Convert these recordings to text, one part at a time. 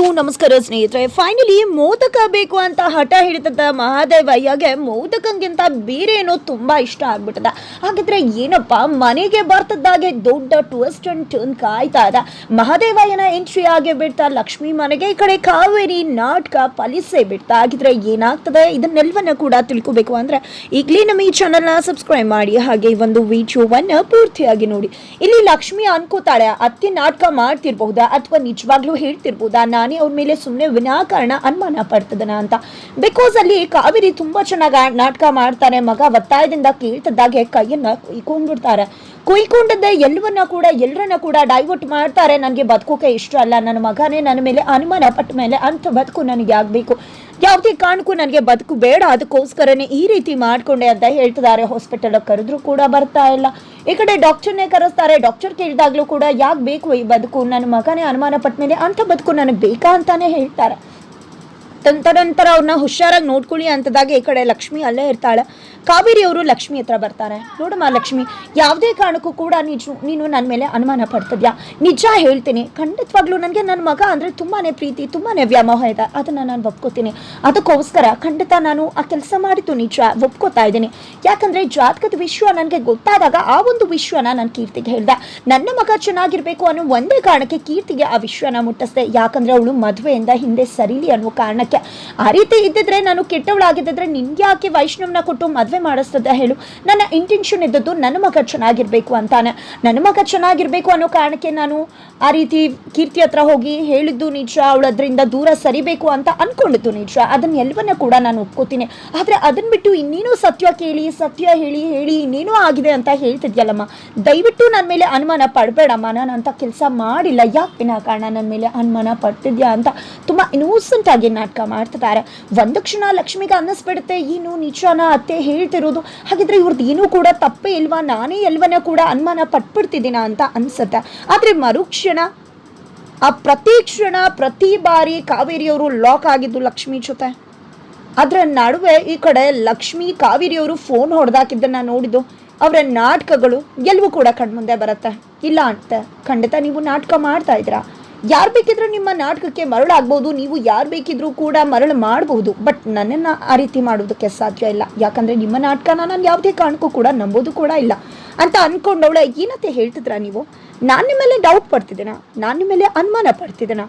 ನಮಸ್ಕಾರ ಸ್ನೇಹಿತರೆ. ಫೈನಲಿ ಮೋದಕ ಬೇಕು ಅಂತ ಹಠ ಹಿಡಿತದ ಮಹಾದೇವಯ್ಯಗೆ ಮೋದಕಂಗಿಂತ ಬೇರೆ ಏನೋ ತುಂಬಾ ಇಷ್ಟ ಆಗ್ಬಿಟ್ಟದ. ಹಾಗಿದ್ರೆ ಏನಪ್ಪ, ಮನೆಗೆ ಬರ್ತದಾಗೆ ದೊಡ್ಡ ಟ್ವಿಸ್ಟ್ ಅಂಡ್ ಟರ್ನ್ ಕಾಯ್ತಾ ಇದ್ದ. ಮಹಾದೇವಯ್ಯನ ಎಂಟ್ರಿ ಆಗಿ ಬಿಡ್ತಾ ಲಕ್ಷ್ಮಿ ಮನೆಗೆ. ಈ ಕಡೆ ಕಾವೇರಿ ನಾಟಕ ಫಲಿಸೇ ಬಿಡ್ತಾ. ಹಾಗಿದ್ರೆ ಏನಾಗ್ತದೆ ಇದನ್ನೆಲ್ಲವನ್ನ ಕೂಡ ತಿಳ್ಕೋಬೇಕು ಅಂದ್ರೆ ಈಗಲೇ ನಮ್ಮ ಈ ಚಾನಲ್ನ ಸಬ್ಸ್ಕ್ರೈಬ್ ಮಾಡಿ, ಹಾಗೆ ಈ ಒಂದು ವಿಡಿಯೋವನ್ನ ಪೂರ್ತಿಯಾಗಿ ನೋಡಿ. ಇಲ್ಲಿ ಲಕ್ಷ್ಮಿ ಅನ್ಕೋತಾಳೆ ಅತ್ತೆ ನಾಟಕ ಮಾಡ್ತಿರ್ಬಹುದಾ ಅಥವಾ ನಿಜವಾಗ್ಲೂ ಹೇಳ್ತಿರ್ಬೋದಾ, ನಾನೇ ಅವ್ರ ಮೇಲೆ ಸುಮ್ಮನೆ ವಿನಾಕಾರಣ ಅನುಮಾನ ಪಡ್ತದನ ಅಂತ. ಬಿಕಾಸ್ ಅಲ್ಲಿ ಕಾವೇರಿ ತುಂಬಾ ಚೆನ್ನಾಗಿ ನಾಟಕ ಮಾಡ್ತಾರೆ. ಮಗ ಒತ್ತಾಯದಿಂದ ಕೇಳ್ತದಾಗೆ ಕೈಯನ್ನ ಕುಯ್ಕೊಂಡದ್ದೇ ಎಲ್ಲರನ್ನ ಕೂಡ ಡೈವರ್ಟ್ ಮಾಡ್ತಾರೆ. ನನಗೆ ಬದುಕೋಕೆ ಇಷ್ಟ ಅಲ್ಲ, ನನ್ನ ಮಗನೇ ನನ್ನ ಮೇಲೆ ಅನುಮಾನ ಪಟ್ಟ ಮೇಲೆ ಅಂತ ಬದುಕು ನನಗೆ ಆಗ್ಬೇಕು, ಯಾವುದೇ ಕಾರಣಕ್ಕೂ ನನಗೆ ಬದುಕು ಬೇಡ, ಅದಕ್ಕೋಸ್ಕರನೇ ಈ ರೀತಿ ಮಾಡ್ಕೊಂಡೆ ಅಂತ ಹೇಳ್ತಿದ್ದಾರೆ. ಹಾಸ್ಪಿಟಲ್ ಕರೆದ್ರು ಕೂಡ ಬರ್ತಾ ಇಲ್ಲ. ಈ ಕಡೆ ಡಾಕ್ಟರ್ನೇ ಕರೆಸ್ತಾರೆ. ಡಾಕ್ಟರ್ ಕೇಳಿದಾಗ್ಲೂ ಕೂಡ ಯಾಕೆ ಬೇಕು ಈ ಬದುಕು, ನನ್ನ ಮಗನೇ ಅನುಮಾನ ಪಟ್ಟ ಮೇಲೆ ಅಂತ ಬದುಕು ನನಗೆ ಬೇಕಾ ಅಂತಾನೆ ಹೇಳ್ತಾರೆ. ನಂತರ ಅವ್ರನ್ನ ಹುಷಾರಾಗಿ ನೋಡ್ಕೊಳ್ಳಿ ಅಂತದಾಗ ಈ ಕಡೆ ಲಕ್ಷ್ಮಿ ಅಲ್ಲೇ ಇರ್ತಾಳೆ. ಕಾವೇರಿ ಅವರು ಲಕ್ಷ್ಮಿ ಹತ್ರ ಬರ್ತಾರೆ. ನೋಡಮ್ಮ ಲಕ್ಷ್ಮಿ, ಯಾವುದೇ ಕಾರಣಕ್ಕೂ ಕೂಡ ನೀನು ನನ್ನ ಮೇಲೆ ಅನುಮಾನ ಪಡ್ತಿದ್ಯಾ? ನಿಜ ಹೇಳ್ತೀನಿ, ಖಂಡಿತವಾಗ್ಲೂ ನನಗೆ ನನ್ನ ಮಗ ಅಂದರೆ ತುಂಬಾನೇ ಪ್ರೀತಿ, ತುಂಬಾನೇ ವ್ಯಾಮೋಹ ಇದೆ. ಅದನ್ನು ನಾನು ಒಪ್ಕೋತೀನಿ. ಅದಕ್ಕೋಸ್ಕರ ಖಂಡಿತ ನಾನು ಆ ಕೆಲಸ ಮಾಡಿದ್ದು ನಿಜ, ಒಪ್ಕೋತಾ ಇದ್ದೀನಿ. ಯಾಕಂದರೆ ಜಾತಕದ ವಿಷಯ ನನಗೆ ಗೊತ್ತಾದಾಗ ಆ ಒಂದು ವಿಷಯನ ನಾನು ಕೀರ್ತಿಗೆ ಹೇಳ್ದೆ. ನನ್ನ ಮಗ ಚೆನ್ನಾಗಿರ್ಬೇಕು ಅನ್ನೋ ಒಂದೇ ಕಾರಣಕ್ಕೆ ಕೀರ್ತಿಗೆ ಆ ವಿಷಯನ ಮುಟ್ಟಿಸ್ದೆ. ಯಾಕಂದರೆ ಅವಳು ಮದುವೆಯಿಂದ ಹಿಂದೆ ಸರಿಲಿ ಅನ್ನೋ ಕಾರಣಕ್ಕೆ. ಆ ರೀತಿ ಇದ್ದಿದ್ರೆ, ನಾನು ಕೆಟ್ಟವಳಾಗಿದ್ದಿದ್ರೆ ನಿನ್ಗೆ ಯಾಕೆ ವೈಷ್ಣವ್ನ ಕೊಟ್ಟು ಮದುವೆ ಮಾಡಿಸ್ತದೆ ಹೇಳು? ನನ್ನ ಇಂಟೆನ್ಷನ್ ಇದ್ದದ್ದು ನನ್ನ ಮಗ ಚೆನ್ನಾಗಿರ್ಬೇಕು ಅಂತಾನೆ. ನನ್ನ ಮಗ ಚೆನ್ನಾಗಿರ್ಬೇಕು ಅನ್ನೋ ಕಾರಣಕ್ಕೆ ನಾನು ಆ ರೀತಿ ಕೀರ್ತಿ ಹತ್ರ ಹೋಗಿ ಹೇಳಿದ್ದು ನಿಜ, ಅವಳು ಅದರಿಂದ ದೂರ ಸರಿಬೇಕು ಅಂತ ಅನ್ಕೊಂಡಿದ್ದು ನಿಜ. ಅದನ್ನ ಎಲ್ಲವನ್ನ ಕೂಡ ನಾನು ಒಪ್ಕೋತೀನಿ. ಆದ್ರೆ ಅದನ್ನ ಬಿಟ್ಟು ಇನ್ನೇನೋ ಸತ್ಯ ಹೇಳಿ ಇನ್ನೇನೋ ಆಗಿದೆ ಅಂತ ಹೇಳ್ತಿದ್ಯಲ್ಲಮ್ಮ, ದಯವಿಟ್ಟು ನನ್ನ ಮೇಲೆ ಅನುಮಾನ ಪಡಬೇಡಮ್ಮ. ನಾನು ಅಂತ ಕೆಲಸ ಮಾಡಿಲ್ಲ, ಯಾಕೆ ವಿನಾಕಾರಣ ನನ್ನ ಮೇಲೆ ಅನುಮಾನ ಪಡ್ತಿದ್ಯಾ ಅಂತ ತುಂಬಾ ಇನ್ನೋಸೆಂಟ್ ಆಗಿ ನಾಟಕ ಮಾಡ್ತಿದ್ದಾರೆ. ಒಂದು ಕ್ಷಣ ಲಕ್ಷ್ಮಿಗೆ ಅನ್ನಿಸ್ಬಿಡುತ್ತೆ, ಏನು ನಿಜಾನ ಅತ್ತೆ ಹೇಳ್ತಿರೋದು, ಹಾಗಿದ್ರೆ ಇವ್ರದ್ದು ಏನೂ ಕೂಡ ತಪ್ಪೇ ಇಲ್ವಾ, ನಾನೇ ಎಲ್ಲವನ್ನ ಕೂಡ ಅನುಮಾನ ಪಟ್ಬಿಡ್ತಿದ್ದೀನ ಅಂತ ಅನ್ಸುತ್ತೆ. ಆದ್ರೆ ಮರುಕ್ಷಣ ಪ್ರತಿ ಬಾರಿ ಕಾವೇರಿಯವರು ಲಾಕ್ ಆಗಿದ್ದು ಲಕ್ಷ್ಮಿ ಜೊತೆ. ಅದ್ರ ನಡುವೆ ಈ ಕಡೆ ಲಕ್ಷ್ಮಿ ಕಾವೇರಿಯವರು ಫೋನ್ ಹೊಡೆದಾಕಿದ್ದನ್ನ ನೋಡಿದ್ದು ಅವರ ನಾಟಕಗಳು ಎಲ್ಲವೂ ಕೂಡ ಕಣ್ಮುಂದೆ ಬರುತ್ತೆ. ಇಲ್ಲ ಅಂತ ಖಂಡಿತ ನೀವು ನಾಟಕ ಮಾಡ್ತಾ ಇದ್ದೀರಾ. ಯಾರು ಬೇಕಿದ್ರೂ ನಿಮ್ಮ ನಾಟಕಕ್ಕೆ ಮರಳಾಗ್ಬೋದು, ನೀವು ಯಾರು ಬೇಕಿದ್ರೂ ಕೂಡ ಮರಳು ಮಾಡಬಹುದು. ಬಟ್ ನನ್ನನ್ನು ಆ ರೀತಿ ಮಾಡೋದಕ್ಕೆ ಸಾಧ್ಯ ಇಲ್ಲ. ಯಾಕಂದರೆ ನಿಮ್ಮ ನಾಟಕನ ನಾನು ಯಾವುದೇ ಕಾರಣಕ್ಕೂ ಕೂಡ ನಂಬೋದು ಕೂಡ ಇಲ್ಲ ಅಂತ ಅಂದ್ಕೊಂಡವಳೆ. ಏನಂತೆ ಹೇಳ್ತಿದ್ರ ನೀವು? ನಾನು ನಿಮ್ಮ ಮೇಲೆ ಡೌಟ್ ಪಡ್ತಿದ್ದೀನ, ನಾನು ನಿಮ್ಮ ಮೇಲೆ ಅನುಮಾನ ಪಡ್ತಿದ್ದೀನ,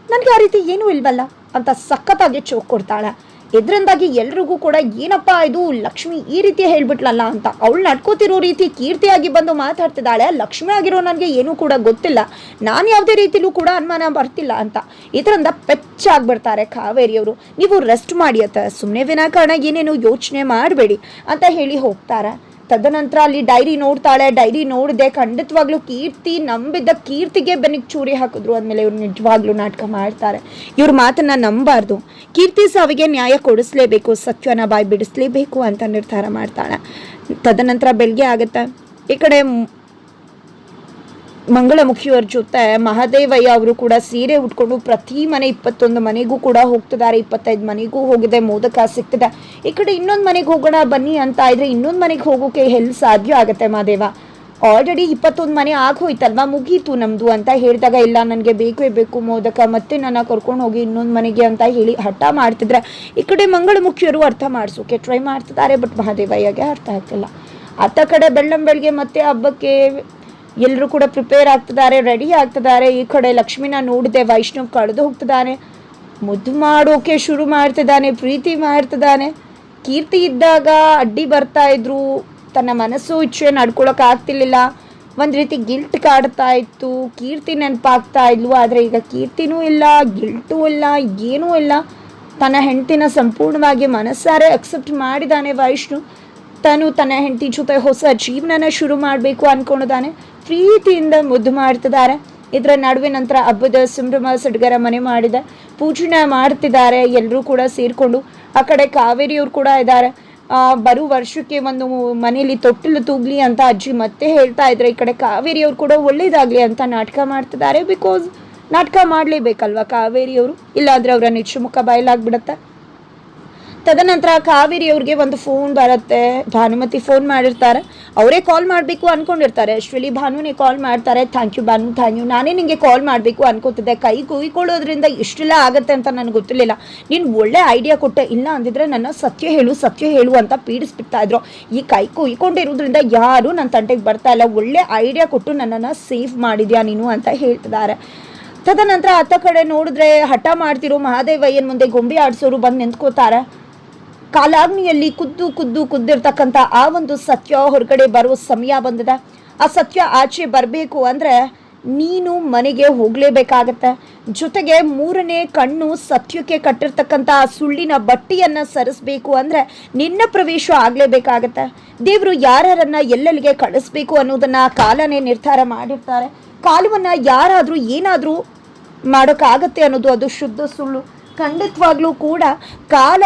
ನನಗೆ ಆ ರೀತಿ ಏನೂ ಇಲ್ವಲ್ಲ ಅಂತ ಸಖತ್ತಾಗಿ ಚೋಕ್ ಕೊಡ್ತಾಳೆ. ಇದರಿಂದಾಗಿ ಎಲ್ರಿಗೂ ಕೂಡ ಏನಪ್ಪ ಇದು ಲಕ್ಷ್ಮಿ ಈ ರೀತಿ ಹೇಳ್ಬಿಟ್ಲಲ್ಲ ಅಂತ. ಅವಳು ನಡ್ಕೋತಿರೋ ರೀತಿ ಕೀರ್ತಿಯಾಗಿ ಬಂದು ಮಾತಾಡ್ತಿದ್ದಾಳೆ. ಲಕ್ಷ್ಮಿ ಆಗಿರೋ ನನಗೆ ಏನೂ ಕೂಡ ಗೊತ್ತಿಲ್ಲ, ನಾನು ಯಾವುದೇ ರೀತಿಲೂ ಕೂಡ ಅನುಮಾನ ಬರ್ತಿಲ್ಲ ಅಂತ. ಇದರಿಂದ ಪೆಚ್ಚಾಗ್ಬಿಡ್ತಾರೆ ಕಾವೇರಿಯವರು. ನೀವು ರೆಸ್ಟ್ ಮಾಡಿ ಅಂತ, ಸುಮ್ಮನೆ ವಿನಾಕಾರಣ ಏನೇನು ಯೋಚನೆ ಮಾಡಬೇಡಿ ಅಂತ ಹೇಳಿ ಹೋಗ್ತಾರೆ. ತದನಂತರ ಅಲ್ಲಿ ಡೈರಿ ನೋಡ್ತಾಳೆ. ಡೈರಿ ನೋಡಿದೆ, ಖಂಡಿತವಾಗ್ಲೂ ಕೀರ್ತಿ ನಂಬಿದ್ದ ಕೀರ್ತಿಗೆ ಬೆನ್ನಿಗೆ ಚೂರಿ ಹಾಕಿದ್ರು. ಅಂದಮೇಲೆ ಇವ್ರು ನಿಜವಾಗ್ಲೂ ನಾಟಕ ಮಾಡ್ತಾರೆ. ಇವ್ರ ಮಾತನ್ನ ನಂಬಾರ್ದು. ಕೀರ್ತಿ ಸಾವಿಗೆ ನ್ಯಾಯ ಕೊಡಿಸ್ಲೇಬೇಕು, ಸತ್ಯನ ಬಾಯಿ ಬಿಡಿಸ್ಲೇಬೇಕು ಅಂತ ನಿರ್ಧಾರ ಮಾಡ್ತಾಳೆ. ತದನಂತರ ಬೆಳಗ್ಗೆ ಆಗುತ್ತೆ. ಈ ಕಡೆ ಮಂಗಳಮುಖಿಯವ್ರ ಜೊತೆ ಮಹಾದೇವಯ್ಯ ಅವರು ಕೂಡ ಸೀರೆ ಉಟ್ಕೊಂಡು ಪ್ರತಿ ಮನೆ 21 ಮನೆಗೂ ಕೂಡ ಹೋಗ್ತಿದ್ದಾರೆ. 25 ಮನೆಗೂ ಹೋಗಿದೆ, ಮೋದಕ ಸಿಗ್ತಿದೆ. ಈ ಕಡೆ ಇನ್ನೊಂದು ಮನೆಗೆ ಹೋಗೋಣ ಬನ್ನಿ ಅಂತ ಇದ್ರೆ ಇನ್ನೊಂದು ಮನೆಗೆ ಹೋಗೋಕೆ ಎಲ್ಲಿ ಸಾಧ್ಯ ಆಗುತ್ತೆ ಮಹಾದೇವ? ಆಲ್ರೆಡಿ 21 ಮನೆ ಆಗೋಯ್ತಲ್ವಾ, ಮುಗೀತು ನಮ್ದು ಅಂತ ಹೇಳಿದಾಗ ಇಲ್ಲ ನನಗೆ ಬೇಕೇ ಬೇಕು ಮೋದಕ, ಮತ್ತೆ ನನ್ನ ಕರ್ಕೊಂಡು ಹೋಗಿ ಇನ್ನೊಂದು ಮನೆಗೆ ಅಂತ ಹೇಳಿ ಹಠ ಮಾಡ್ತಿದ್ರೆ ಈ ಕಡೆ ಮಂಗಳಮುಖಿಯರು ಅರ್ಥ ಮಾಡಿಸೋಕೆ ಟ್ರೈ ಮಾಡ್ತಿದ್ದಾರೆ. ಬಟ್ ಮಹಾದೇವಯ್ಯಗೆ ಅರ್ಥ ಆಗ್ತಿಲ್ಲ. ಅತ್ತ ಕಡೆ ಬೆಳ್ಳಂಬೆಳಗ್ಗೆ ಮತ್ತೆ ಹಬ್ಬಕ್ಕೆ ಎಲ್ಲರೂ ಕೂಡ ಪ್ರಿಪೇರ್ ಆಗ್ತಿದ್ದಾರೆ, ರೆಡಿ ಆಗ್ತಿದ್ದಾರೆ. ಈ ಕಡೆ ಲಕ್ಷ್ಮಿನ ನೋಡಿದೆ, ವೈಷ್ಣವ್ ಕಳೆದು ಹೋಗ್ತಿದ್ದಾನೆ, ಮುದ್ದು ಮಾಡೋಕೆ ಶುರು ಮಾಡ್ತಿದ್ದಾನೆ, ಪ್ರೀತಿ ಮಾಡ್ತಿದ್ದಾನೆ. ಕೀರ್ತಿ ಇದ್ದಾಗ ಅಡ್ಡಿ ಬರ್ತಾ ಇದ್ರು, ತನ್ನ ಮನಸ್ಸು ಇಚ್ಛೆ ನಡ್ಕೊಳಕ್ ಆಗ್ತಿರ್ಲಿಲ್ಲ, ಒಂದು ರೀತಿ ಗಿಲ್ಟ್ ಕಾಡ್ತಾ ಇತ್ತು, ಕೀರ್ತಿ ನೆನಪಾಗ್ತಾ ಇದ್ಲು. ಆದರೆ ಈಗ ಕೀರ್ತಿನೂ ಇಲ್ಲ, ಗಿಲ್ಟೂ ಇಲ್ಲ, ಏನೂ ಇಲ್ಲ. ತನ್ನ ಹೆಂಡತಿನ ಸಂಪೂರ್ಣವಾಗಿ ಮನಸ್ಸಾರೆ ಅಕ್ಸೆಪ್ಟ್ ಮಾಡಿದ್ದಾನೆ ವೈಷ್ಣು. ತನ್ನ ಹೆಂಡತಿ ಜೊತೆ ಹೊಸ ಜೀವನನ ಶುರು ಮಾಡಬೇಕು ಅನ್ಕೊಂಡಿದ್ದಾನೆ. ಪ್ರೀತಿಯಿಂದ ಮುದ್ದು ಮಾಡ್ತಿದ್ದಾರೆ. ಇದರ ನಡುವೆ ನಂತರ ಹಬ್ಬದ ಸಂಭ್ರಮ ಸಡಗರ ಮನೆ ಮಾಡಿದೆ, ಪೂಜೆನ ಮಾಡ್ತಿದ್ದಾರೆ ಎಲ್ಲರೂ ಕೂಡ ಸೇರಿಕೊಂಡು. ಆ ಕಡೆ ಕಾವೇರಿಯವ್ರು ಕೂಡ ಇದ್ದಾರೆ. ಬರೋ ವರ್ಷಕ್ಕೆ ಒಂದು ಮನೇಲಿ ತೊಟ್ಟಿಲು ತೂಗ್ಲಿ ಅಂತ ಅಜ್ಜಿ ಮತ್ತೆ ಹೇಳ್ತಾ ಇದ್ರೆ, ಈ ಕಡೆ ಕಾವೇರಿಯವ್ರು ಕೂಡ ಒಳ್ಳೇದಾಗಲಿ ಅಂತ ನಾಟಕ ಮಾಡ್ತಿದ್ದಾರೆ. ಬಿಕಾಸ್ ನಾಟಕ ಮಾಡಲೇಬೇಕಲ್ವ ಕಾವೇರಿಯವರು, ಇಲ್ಲಾಂದರೆ ಅವರ ನಿಚ್ಚು ಮುಖ ಬಯಲಾಗ್ಬಿಡುತ್ತೆ. ತದನಂತರ ಕಾವೇರಿ ಅವ್ರಿಗೆ ಒಂದು ಫೋನ್ ಬರುತ್ತೆ. ಭಾನುಮತಿ ಫೋನ್ ಮಾಡಿರ್ತಾರೆ, ಅವರೇ ಕಾಲ್ ಮಾಡಬೇಕು ಅನ್ಕೊಂಡಿರ್ತಾರೆ. ಆ್ಯಕ್ಚುಲಿ ಭಾನುನೇ ಕಾಲ್ ಮಾಡ್ತಾರೆ. Thank you Bhanu, thank you, ನಾನೇ ನಿಮಗೆ ಕಾಲ್ ಮಾಡಬೇಕು ಅನ್ಕೋತಿದ್ದೆ, ಕೈ ಕುಯ್ಕೊಳ್ಳೋದ್ರಿಂದ ಇಷ್ಟೆಲ್ಲ ಆಗುತ್ತೆ ಅಂತ ನನಗೆ ಗೊತ್ತಿರಲಿಲ್ಲ. ನೀನು ಒಳ್ಳೆ ಐಡಿಯಾ ಕೊಟ್ಟೆ, ಇಲ್ಲ ಅಂದಿದ್ರೆ ನನ್ನ ಸತ್ಯ ಹೇಳು ಅಂತ ಪೀಡಿಸ್ಬಿಡ್ತಾ ಇದ್ರು. ಈ ಕೈ ಕುಯ್ಕೊಂಡಿರೋದ್ರಿಂದ ಯಾರು ನನ್ನ ತಂಟೆಗೆ ಬರ್ತಾ ಇಲ್ಲ, ಒಳ್ಳೆ ಐಡಿಯಾ ಕೊಟ್ಟು ನನ್ನನ್ನು ಸೇವ್ ಮಾಡಿದ್ಯಾ ನೀನು ಅಂತ ಹೇಳ್ತಿದ್ದಾರೆ. ತದನಂತರ ಅತ್ತ ಕಡೆ ನೋಡಿದ್ರೆ ಹಠ ಮಾಡ್ತಿರೋ ಮಹಾದೇವಯ್ಯನ ಮುಂದೆ ಗೊಂಬೆ ಆಡಿಸೋರು ಬಂದು ನಿಂತ್ಕೋತಾರೆ. ಕಾಲಾಗ್ನಿಯಲ್ಲಿ ಕುದ್ದಿರ್ತಕ್ಕಂಥ ಆ ಒಂದು ಸತ್ಯ ಹೊರಗಡೆ ಬರೋ ಸಮಯ ಬಂದಿದೆ. ಆ ಸತ್ಯ ಆಚೆ ಬರಬೇಕು ಅಂದರೆ ನೀನು ಮನೆಗೆ ಹೋಗಲೇಬೇಕಾಗತ್ತೆ. ಜೊತೆಗೆ ಮೂರನೇ ಕಣ್ಣು ಸತ್ಯಕ್ಕೆ ಕಟ್ಟಿರ್ತಕ್ಕಂಥ ಆ ಸುಳ್ಳಿನ ಬಟ್ಟೆಯನ್ನು ಸರಿಸಬೇಕು ಅಂದರೆ ನಿನ್ನ ಪ್ರವೇಶ ಆಗಲೇಬೇಕಾಗತ್ತೆ. ದೇವರು ಯಾರನ್ನ ಎಲ್ಲೆಲ್ಲಿಗೆ ಕಳಿಸ್ಬೇಕು ಅನ್ನೋದನ್ನು ಕಾಲನೇ ನಿರ್ಧಾರ ಮಾಡಿರ್ತಾರೆ. ಕಾಲವನ್ನು ಯಾರಾದರೂ ಏನಾದರೂ ಮಾಡೋಕ್ಕಾಗತ್ತೆ ಅನ್ನೋದು ಅದು ಶುದ್ಧ ಸುಳ್ಳು. ಖಂಡಿತವಾಗ್ಲೂ ಕೂಡ ಕಾಲ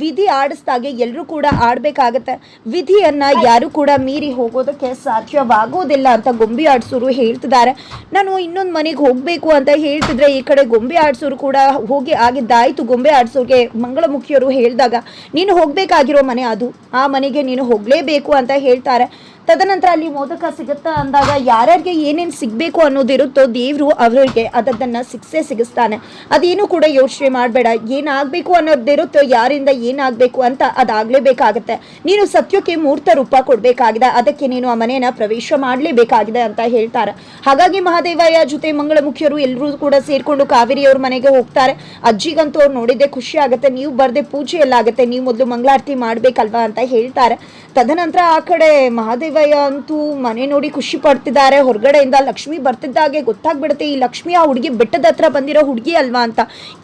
ವಿಧಿ ಆಡಿಸ್ದಾಗೆ ಎಲ್ಲರೂ ಕೂಡ ಆಡಬೇಕಾಗತ್ತೆ. ವಿಧಿಯನ್ನು ಯಾರು ಕೂಡ ಮೀರಿ ಹೋಗೋದಕ್ಕೆ ಸಾಧ್ಯವಾಗೋದಿಲ್ಲ ಅಂತ ಗೊಂಬೆ ಆಡಿಸೋರು ಹೇಳ್ತಿದ್ದಾರೆ. ನಾನು ಇನ್ನೊಂದು ಮನೆಗೆ ಹೋಗಬೇಕು ಅಂತ ಹೇಳ್ತಿದ್ರೆ ಈ ಕಡೆ ಗೊಂಬೆ ಆಡಿಸೋರು ಕೂಡ ಹೋಗಿ ಆಗಿದ್ದಾಯಿತು. ಗೊಂಬೆ ಆಡಿಸೋರಿಗೆ ಮಂಗಳಮುಖಿಯವರು ಹೇಳಿದಾಗ ನೀನು ಹೋಗಬೇಕಾಗಿರೋ ಮನೆ ಅದು, ಆ ಮನೆಗೆ ನೀನು ಹೋಗಲೇಬೇಕು ಅಂತ ಹೇಳ್ತಾರೆ. ತದನಂತರ ಅಲ್ಲಿ ಮೋದಕ ಸಿಗುತ್ತಾ ಅಂದಾಗ ಯಾರ್ಯಾರಿಗೆ ಏನೇನು ಸಿಗಬೇಕು ಅನ್ನೋದಿರುತ್ತೋ ದೇವರು ಅವರಿಗೆ ಅದನ್ನು ಸಿಗಿಸ್ತಾನೆ. ಅದೇನು ಕೂಡ ಯೋಚನೆ ಮಾಡಬೇಡ, ಏನಾಗಬೇಕು ಅನ್ನೋದಿರುತ್ತೋ, ಯಾರಿಂದ ಏನಾಗಬೇಕು ಅಂತ ಅದಾಗಲೇಬೇಕಾಗತ್ತೆ. ನೀನು ಸತ್ಯಕ್ಕೆ ಮೂರ್ತ ರೂಪ ಕೊಡಬೇಕಾಗಿದೆ, ಅದಕ್ಕೆ ನೀನು ಆ ಮನೆಯನ್ನು ಪ್ರವೇಶ ಮಾಡಲೇಬೇಕಾಗಿದೆ ಅಂತ ಹೇಳ್ತಾರೆ. ಹಾಗಾಗಿ ಮಹಾದೇವಯ್ಯ ಜೊತೆ ಮಂಗಳಮುಖಿಯರು ಎಲ್ಲರೂ ಕೂಡ ಸೇರಿಕೊಂಡು ಕಾವೇರಿಯವ್ರ ಮನೆಗೆ ಹೋಗ್ತಾರೆ. ಅಜ್ಜಿಗಂತೂ ಅವ್ರು ನೋಡಿದ್ದೆ ಖುಷಿ ಆಗುತ್ತೆ, ನೀವು ಬರದೆ ಪೂಜೆ ಎಲ್ಲ ಆಗುತ್ತೆ, ನೀವು ಮೊದಲು ಮಂಗಳಾರತಿ ಮಾಡಬೇಕಲ್ವಾ ಅಂತ ಹೇಳ್ತಾರೆ. ತದನಂತರ ಆ ಕಡೆ ಮಹಾದೇವಯ್ಯ ಅಂತೂ ಮನೆ ನೋಡಿ ಖುಷಿ ಪಡ್ತಿದ್ದಾರೆ. ಹೊರಗಡೆಯಿಂದ ಲಕ್ಷ್ಮಿ ಬರ್ತಿದ್ದಾಗೆ ಗೊತ್ತಾಗ್ಬಿಡುತ್ತೆ ಈ ಲಕ್ಷ್ಮಿ ಆ ಹುಡುಗಿ ಬೆಟ್ಟದ ಹತ್ರ ಬಂದಿರೋ ಹುಡುಗಿ ಅಲ್ವಾ ಅಂತ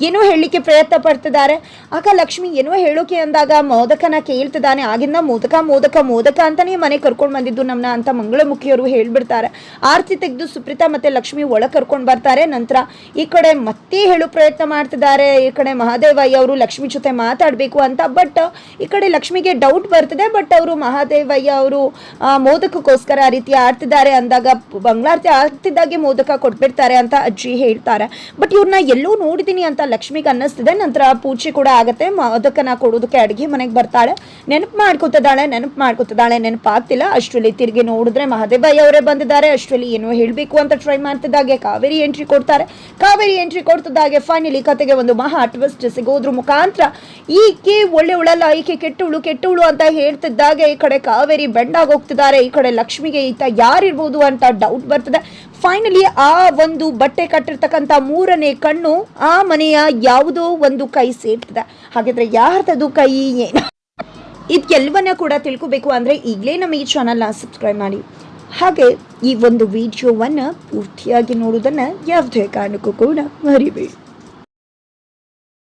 ಏನೋ ಹೇಳಲಿಕ್ಕೆ ಪ್ರಯತ್ನ ಪಡ್ತಿದ್ದಾರೆ. ಆಗ ಲಕ್ಷ್ಮಿ ಏನೋ ಹೇಳೋಕೆ ಅಂದಾಗ ಮೋದಕನ ಕೇಳ್ತಿದ್ದಾನೆ. ಆಗಿಂದ ಮೋದಕ ಅಂತಾನೆ ಮನೆ ಕರ್ಕೊಂಡು ಬಂದಿದ್ದು ನಮ್ಮನ್ನ ಅಂತ ಮಂಗಳಮುಖಿಯವರು ಹೇಳ್ಬಿಡ್ತಾರೆ. ಆರತಿ ತೆಗೆದು ಸುಪ್ರೀತಾ ಮತ್ತೆ ಲಕ್ಷ್ಮಿ ಒಳಗೆ ಕರ್ಕೊಂಡು ಬರ್ತಾರೆ. ನಂತರ ಈ ಕಡೆ ಮತ್ತೆ ಹೇಳೋ ಪ್ರಯತ್ನ ಮಾಡ್ತಿದ್ದಾರೆ. ಈ ಕಡೆ ಮಹಾದೇವಯ್ಯ ಅವರು ಲಕ್ಷ್ಮಿ ಜೊತೆ ಮಾತಾಡಬೇಕು ಅಂತ. ಬಟ್ ಈ ಕಡೆ ಲಕ್ಷ್ಮಿಗೆ ಡೌಟ್ ಬರ್ತಿದೆ. ಬಟ್ ಅವರು ಮಹಾದೇವಯ್ಯ ಅವರು ಮೋದಕಕ್ಕೋಸ್ಕರ ಆ ರೀತಿ ಆಡ್ತಿದ್ದಾರೆ ಅಂದಾಗ ಬಂಗ್ಲಾರ್ತಿ ಆಗ್ತಿದ್ದಾಗೆ ಮೋದಕ ಕೊಟ್ಬಿಡ್ತಾರೆ ಅಂತ ಅಜ್ಜಿ ಹೇಳ್ತಾರೆ. ಬಟ್ ಇವ್ರನ್ನ ಎಲ್ಲೋ ನೋಡಿದೀನಿ ಅಂತ ಲಕ್ಷ್ಮಿಗೆ ಅನ್ನಿಸ್ತಿದೆ. ನಂತರ ಪೂಜೆ ಕೂಡ ಆಗುತ್ತೆ. ಮೋದಕನ ಕೊಡೋದಕ್ಕೆ ಅಡುಗೆ ಮನೆಗೆ ಬರ್ತಾಳೆ. ನೆನಪು ಮಾಡ್ಕೊತಿದ್ದಾಳೆ, ನೆನಪಾಗ್ತಿಲ್ಲ. ಅಷ್ಟರಲ್ಲಿ ತಿರುಗಿ ನೋಡಿದ್ರೆ ಮಹಾದೇವಯ್ಯ ಅವರೇ ಬಂದಿದ್ದಾರೆ. ಅಷ್ಟರಲ್ಲಿ ಏನೋ ಹೇಳಬೇಕು ಅಂತ ಟ್ರೈ ಮಾಡ್ತಿದ್ದಾಗೆ ಕಾವೇರಿ ಎಂಟ್ರಿ ಕೊಡ್ತಿದ್ದಾಗೆ ಫೈನಲಿ ಕತೆಗೆ ಒಂದು ಮಹಾ ಟ್ವಿಸ್ಟ್ ಸಿಗೋದ್ರ ಮುಖಾಂತರ ಈಕೆ ಒಳ್ಳೆಯವಳಲ್ಲ, ಈಕೆ ಕೆಟ್ಟವಳು ಅಂತ ಹೇಳ್ತಿದ್ದಾಗೆ ಈ ಕಡೆ ಕಾವೇರಿ ಬೆಂಡಾಗಿ ಹೋಗ್ತಿದ್ದಾರೆ. ಈ ಕಡೆ ಲಕ್ಷ್ಮಿಗೆ ಈತ ಯಾರಿರ್ಬೋದು ಅಂತ ಡೌಟ್ ಬರ್ತದೆ. ಫೈನಲಿ ಆ ಒಂದು ಬಟ್ಟೆ ಕಟ್ಟಿರ್ತಕ್ಕಂಥ ಮೂರನೇ ಕಣ್ಣು ಆ ಮನೆಯ ಯಾವುದೋ ಒಂದು ಕೈ ಸೇರ್ತದೆ. ಹಾಗಿದ್ರೆ ಯಾರ್ದದು ಕೈ ಏನು ಇದೆಲ್ಲವನ್ನ ಕೂಡ ತಿಳ್ಕೋಬೇಕು ಅಂದರೆ ಈಗಲೇ ನಮ್ಮ ಈ ಚಾನಲ್ನ ಸಬ್ಸ್ಕ್ರೈಬ್ ಮಾಡಿ. ಹಾಗೆ ಈ ಒಂದು ವಿಡಿಯೋವನ್ನು ಪೂರ್ತಿಯಾಗಿ ನೋಡೋದನ್ನು ಯಾವುದೇ ಕಾರಣಕ್ಕೂ ಕೂಡ ಮರಿಬೇಡಿ.